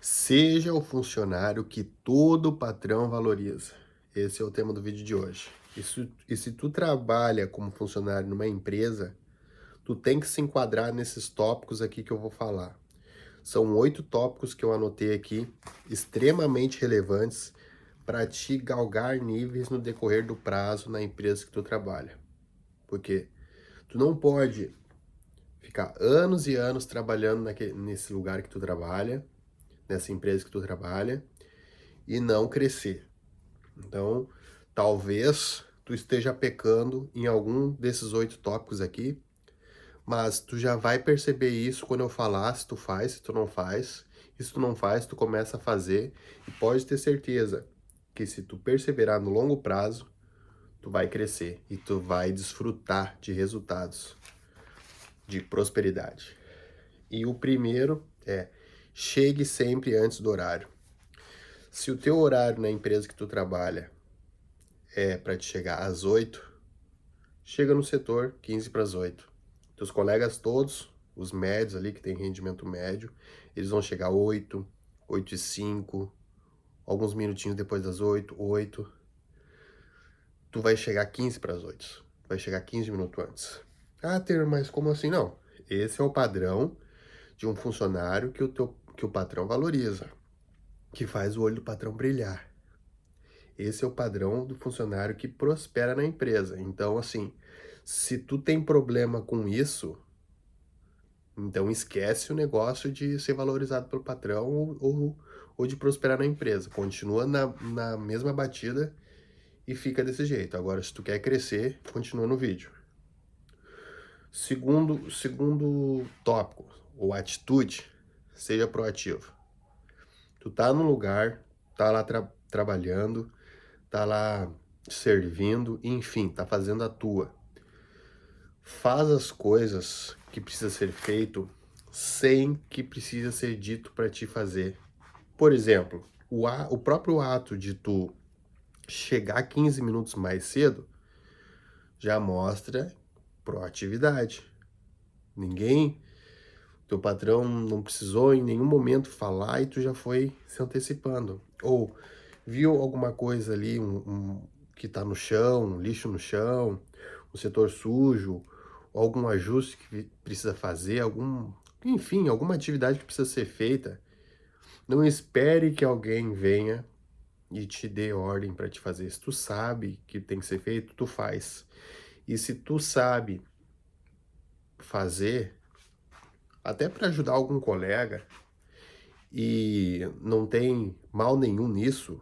Seja o funcionário que todo patrão valoriza. Esse é o tema do vídeo de hoje. E se tu trabalha como funcionário numa empresa, tu tem que se enquadrar nesses tópicos aqui que eu vou falar. São 8 tópicos que eu anotei aqui, extremamente relevantes para te galgar níveis no decorrer do prazo na empresa que tu trabalha. Porque tu não pode ficar anos e anos trabalhando nesse lugar que tu trabalha, nessa empresa que tu trabalha, e não crescer. Então, talvez tu esteja pecando em algum desses 8 tópicos aqui, mas tu já vai perceber isso quando eu falar se tu faz, se tu não faz. E se tu não faz, tu começa a fazer, e pode ter certeza que se tu perseverar no longo prazo, tu vai crescer e tu vai desfrutar de resultados, de prosperidade. E o primeiro é: chegue sempre antes do horário. Se o teu horário na empresa que tu trabalha é para te chegar às 8, chega no setor 15 para as 8. Teus colegas todos, os médios ali que tem rendimento médio, eles vão chegar 8, 8 e 5, alguns minutinhos depois das 8, 8. Tu vai chegar 15 para as 8. Vai chegar 15 minutos antes. Ah, Ter, mas como assim? Não. Esse é o padrão de um funcionário que o patrão valoriza, que faz o olho do patrão brilhar. Esse é o padrão do funcionário que prospera na empresa. Então, assim, se tu tem problema com isso, então esquece o negócio de ser valorizado pelo patrão ou de prosperar na empresa. Continua na mesma batida e fica desse jeito. Agora, se tu quer crescer, continua no vídeo. Segundo tópico, ou atitude, seja proativo. Tu tá no lugar, tá lá trabalhando, tá lá servindo, enfim, tá fazendo a tua. Faz as coisas que precisa ser feito sem que precisa ser dito para te fazer. Por exemplo, o próprio ato de tu chegar 15 minutos mais cedo já mostra proatividade. Teu patrão não precisou em nenhum momento falar e tu já foi se antecipando. Ou viu alguma coisa ali que tá no chão, um lixo no chão, um setor sujo, ou algum ajuste que precisa fazer, enfim, alguma atividade que precisa ser feita. Não espere que alguém venha e te dê ordem para te fazer. Se tu sabe que tem que ser feito, tu faz. E se tu sabe fazer, até para ajudar algum colega, e não tem mal nenhum nisso,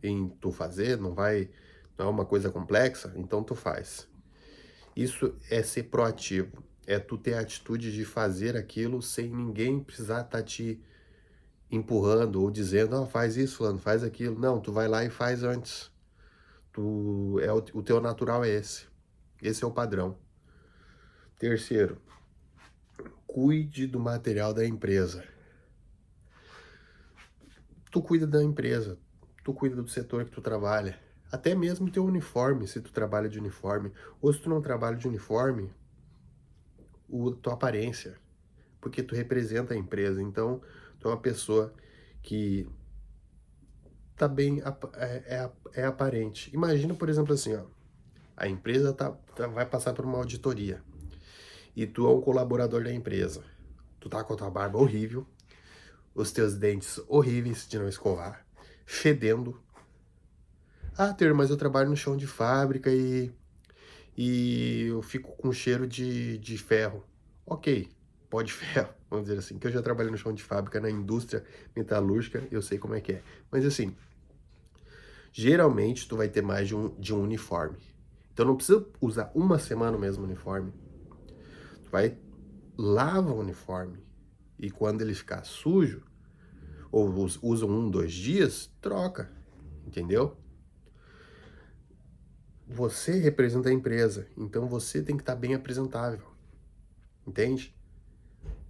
em tu fazer, não é uma coisa complexa, então tu faz. Isso é ser proativo, é tu ter a atitude de fazer aquilo sem ninguém precisar estar te empurrando ou dizendo, faz isso, fulano, faz aquilo. Não, tu vai lá e faz antes. O teu natural é esse. Esse é o padrão. Terceiro, cuide do material da empresa. Tu cuida da empresa, tu cuida do setor que tu trabalha. Até mesmo teu uniforme, se tu trabalha de uniforme. Ou se tu não trabalha de uniforme, tua aparência. Porque tu representa a empresa. Então, tu é uma pessoa que tá bem, é aparente. Imagina, por exemplo, assim, ó. A empresa vai passar por uma auditoria. E tu é um colaborador da empresa. Tu tá com a tua barba horrível, os teus dentes horríveis de não escovar, fedendo. Ah, Ter, mas eu trabalho no chão de fábrica e eu fico com cheiro de ferro. Ok, pó de ferro, vamos dizer assim, que eu já trabalhei no chão de fábrica, na indústria metalúrgica, eu sei como é que é. Mas assim, geralmente tu vai ter mais de um uniforme. Então não precisa usar uma semana o mesmo uniforme. Tu vai, lava o uniforme e quando ele ficar sujo, ou usa 1, 2 dias, troca, entendeu? Você representa a empresa, então você tem que estar bem apresentável, entende?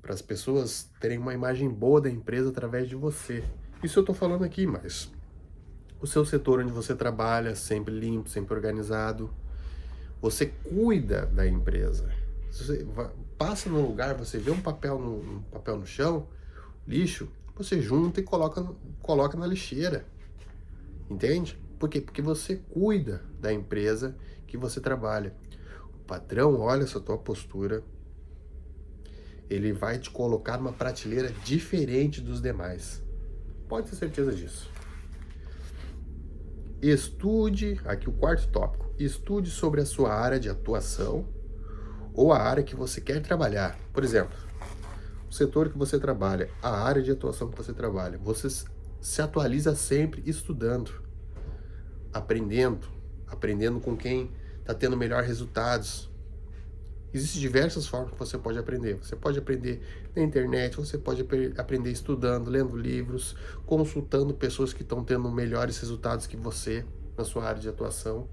Para as pessoas terem uma imagem boa da empresa através de você. Isso eu estou falando aqui, mas o seu setor onde você trabalha, sempre limpo, sempre organizado, você cuida da empresa. Você passa num lugar, você vê um papel no chão, lixo, você junta e coloca na lixeira. Entende? Por quê? Porque você cuida da empresa que você trabalha. O patrão olha essa tua postura, ele vai te colocar numa prateleira diferente dos demais. Pode ter certeza disso. Estude, aqui o quarto tópico, estude sobre a sua área de atuação ou a área que você quer trabalhar. Por exemplo, o setor que você trabalha, a área de atuação que você trabalha. Você se atualiza sempre estudando, aprendendo com quem está tendo melhores resultados. Existem diversas formas que você pode aprender. Você pode aprender na internet, você pode aprender estudando, lendo livros, consultando pessoas que estão tendo melhores resultados que você na sua área de atuação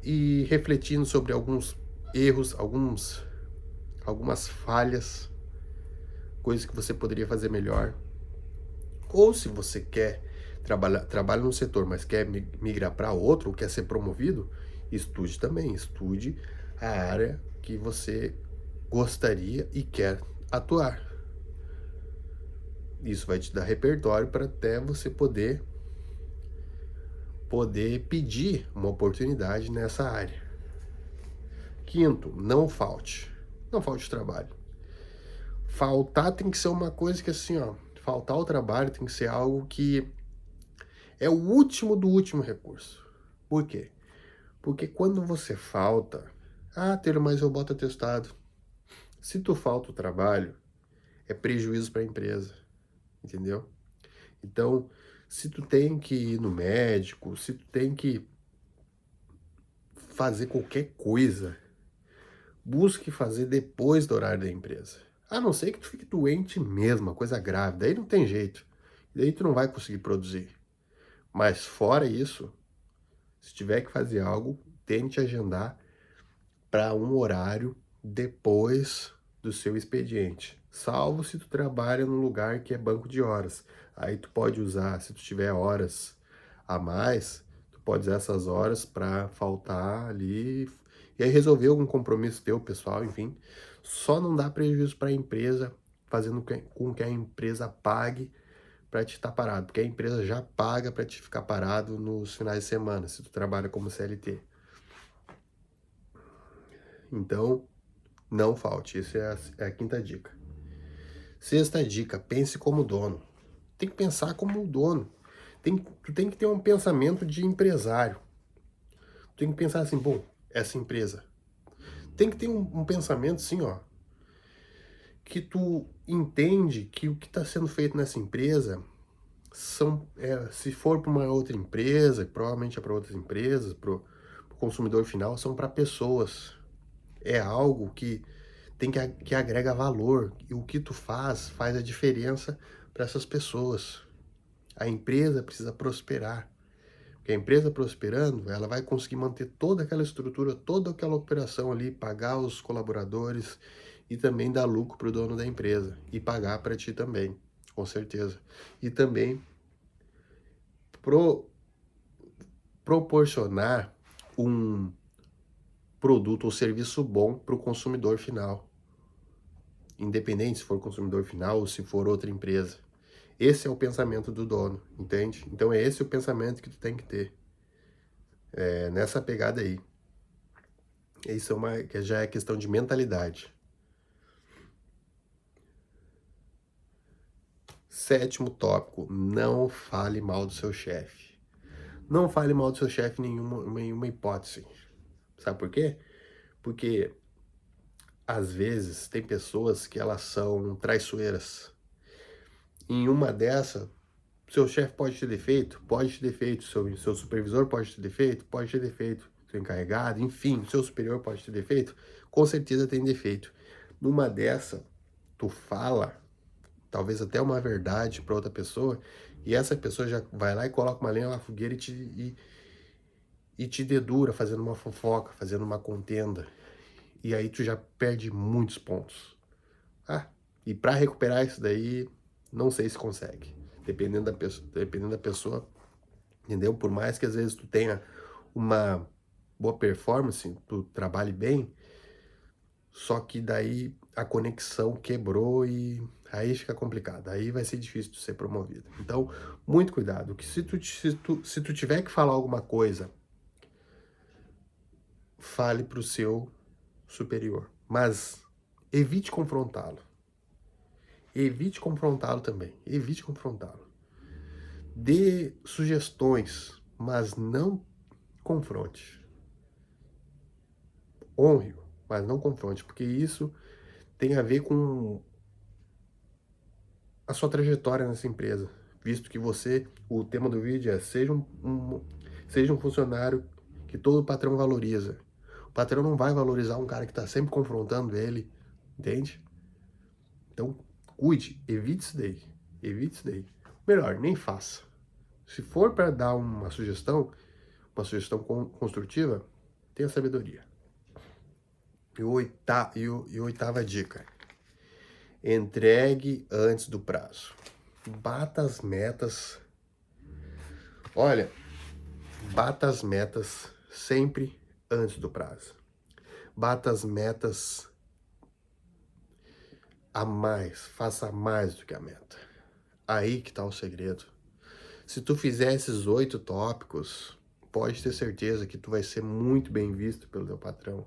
e refletindo sobre alguns erros, algumas falhas, coisas que você poderia fazer melhor. Ou se você quer trabalha num setor, mas quer migrar para outro, ou quer ser promovido, estude também, estude a área que você gostaria e quer atuar. Isso vai te dar repertório para até você poder pedir uma oportunidade nessa área. Quinto, não falte. Não falte trabalho. Faltar tem que ser uma coisa que assim, ó, faltar ao trabalho tem que ser algo que é o último do último recurso. Por quê? Porque quando você falta, Taylor, mas eu boto atestado. Se tu falta o trabalho, é prejuízo para a empresa, entendeu? Então, se tu tem que ir no médico, se tu tem que fazer qualquer coisa, busque fazer depois do horário da empresa. A não ser que tu fique doente mesmo, uma coisa grave, daí não tem jeito. Daí tu não vai conseguir produzir. Mas fora isso, se tiver que fazer algo, tente agendar para um horário depois do seu expediente. Salvo se tu trabalha num lugar que é banco de horas. Aí tu pode usar, se tu tiver horas a mais, tu pode usar essas horas para faltar ali e aí resolver algum compromisso teu, pessoal, enfim. Só não dá prejuízo para a empresa, fazendo com que a empresa pague para te estar parado, porque a empresa já paga para te ficar parado nos finais de semana, se tu trabalha como CLT. Então, não falte, essa é a quinta dica. Sexta dica, pense como dono. Tem que pensar como dono. Tu tem que ter um pensamento de empresário. Tu tem que pensar assim, bom, essa empresa. Tem que ter um pensamento assim, ó, que tu entende que o que está sendo feito nessa empresa se for para uma outra empresa, provavelmente é para outras empresas, para o consumidor final, são para pessoas. É algo que que agrega valor. E o que tu faz a diferença para essas pessoas. A empresa precisa prosperar. Porque a empresa prosperando, ela vai conseguir manter toda aquela estrutura, toda aquela operação ali, pagar os colaboradores e também dar lucro para o dono da empresa. E pagar para ti também, com certeza. E também proporcionar um produto ou serviço bom para o consumidor final. Independente se for consumidor final ou se for outra empresa. Esse é o pensamento do dono, entende? Então é esse o pensamento que tu tem que ter. É nessa pegada aí. Isso que já é questão de mentalidade. Sétimo tópico, não fale mal do seu chefe. Não fale mal do seu chefe em nenhuma hipótese. Sabe por quê? Porque às vezes tem pessoas que elas são traiçoeiras. Em uma dessas, seu chefe pode ter defeito? Pode ter defeito. Seu supervisor pode ter defeito? Pode ter defeito. Seu encarregado, enfim, seu superior pode ter defeito? Com certeza tem defeito. Numa dessa, tu fala, talvez até uma verdade para outra pessoa, e essa pessoa já vai lá e coloca uma lenha na fogueira e te dedura, fazendo uma fofoca, fazendo uma contenda. E aí tu já perde muitos pontos. E para recuperar isso daí, não sei se consegue. Dependendo da pessoa, entendeu? Por mais que às vezes tu tenha uma boa performance, tu trabalhe bem, só que daí a conexão quebrou Aí fica complicado, aí vai ser difícil de ser promovido. Então, muito cuidado, que se tu tiver que falar alguma coisa, fale para o seu superior, mas evite confrontá-lo. Evite confrontá-lo também, evite confrontá-lo. Dê sugestões, mas não confronte. Honre-o, mas não confronte, porque isso tem a ver com a sua trajetória nessa empresa, visto que você, o tema do vídeo é seja um funcionário que todo patrão valoriza. O patrão não vai valorizar um cara que está sempre confrontando ele, entende? Então, cuide, evite isso daí. Melhor, nem faça. Se for para dar uma sugestão construtiva, tenha sabedoria. E oitava dica, entregue antes do prazo. Bata as metas. Olha, bata as metas sempre antes do prazo. Bata as metas a mais, faça mais do que a meta. Aí que tá o segredo. Se tu fizer esses 8 tópicos, pode ter certeza que tu vai ser muito bem visto pelo teu patrão.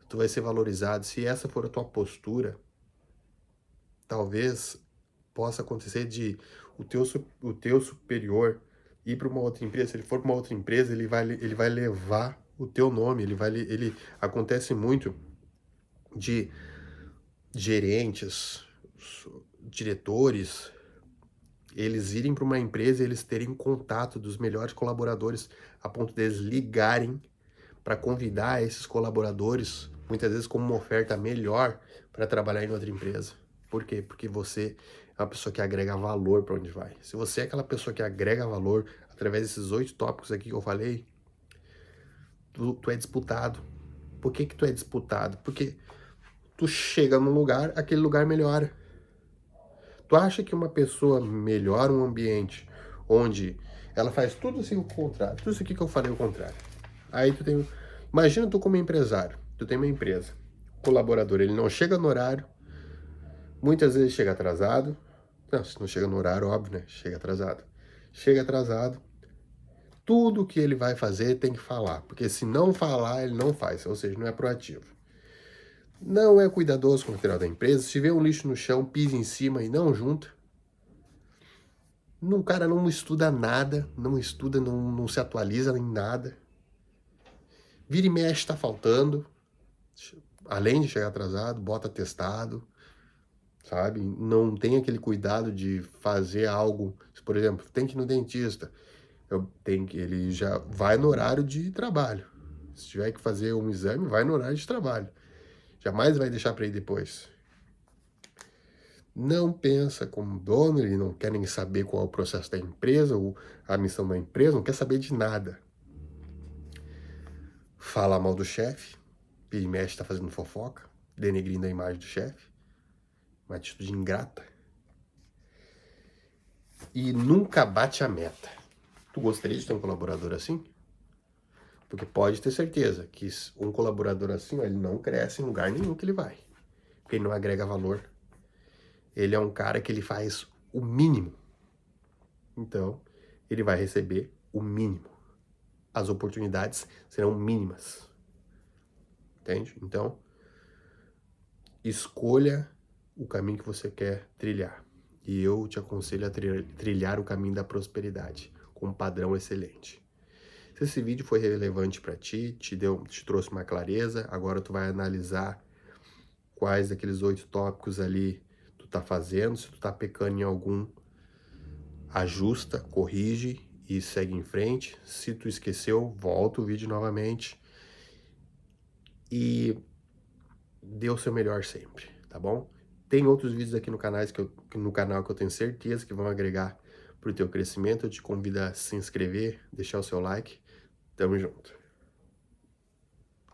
Tu vai ser valorizado. Se essa for a tua postura, talvez possa acontecer de o teu superior ir para uma outra empresa. Se ele for para uma outra empresa, ele vai levar o teu nome. Ele acontece muito de gerentes, diretores, eles irem para uma empresa e eles terem contato dos melhores colaboradores a ponto deles ligarem para convidar esses colaboradores, muitas vezes como uma oferta melhor para trabalhar em outra empresa. Por quê? Porque você é uma pessoa que agrega valor para onde vai. Se você é aquela pessoa que agrega valor através desses 8 tópicos aqui que eu falei, tu é disputado. Por que tu é disputado? Porque tu chega num lugar, aquele lugar melhora. Tu acha que uma pessoa melhora um ambiente onde ela faz tudo assim o contrário, tudo isso aqui que eu falei o contrário. Aí tu tem, imagina tu como empresário, tu tem uma empresa, o colaborador, ele não chega no horário, muitas vezes chega atrasado, não, se não chega no horário, óbvio, né, chega atrasado, tudo que ele vai fazer tem que falar, porque se não falar, ele não faz, ou seja, não é proativo. Não é cuidadoso com o material da empresa, se vê um lixo no chão, pisa em cima e não junta. O cara não estuda nada, não se atualiza em nada. Vira e mexe tá faltando, além de chegar atrasado, bota atestado, sabe? Não tem aquele cuidado de fazer algo, por exemplo, tem que ir no dentista, ele já vai no horário de trabalho. Se tiver que fazer um exame, vai no horário de trabalho. Jamais vai deixar para ir depois. Não pensa como dono, ele não quer nem saber qual é o processo da empresa, ou a missão da empresa, não quer saber de nada. Fala mal do chefe, e mexe tá fazendo fofoca, denegrindo a imagem do chefe, uma atitude ingrata. E nunca bate a meta. Tu gostaria de ter um colaborador assim? Porque pode ter certeza que um colaborador assim, ele não cresce em lugar nenhum que ele vai. Porque ele não agrega valor. Ele é um cara que ele faz o mínimo. Então, ele vai receber o mínimo. As oportunidades serão mínimas. Entende? Então, escolha o caminho que você quer trilhar. E eu te aconselho a trilhar o caminho da prosperidade, com um padrão excelente. Se esse vídeo foi relevante para ti, te trouxe uma clareza, agora tu vai analisar quais daqueles 8 tópicos ali tu tá fazendo, se tu tá pecando em algum, ajusta, corrige e segue em frente. Se tu esqueceu, volta o vídeo novamente e dê o seu melhor sempre, tá bom? Tem outros vídeos aqui no canal que eu tenho certeza que vão agregar para o teu crescimento. Eu te convido a se inscrever, deixar o seu like. Tamo junto.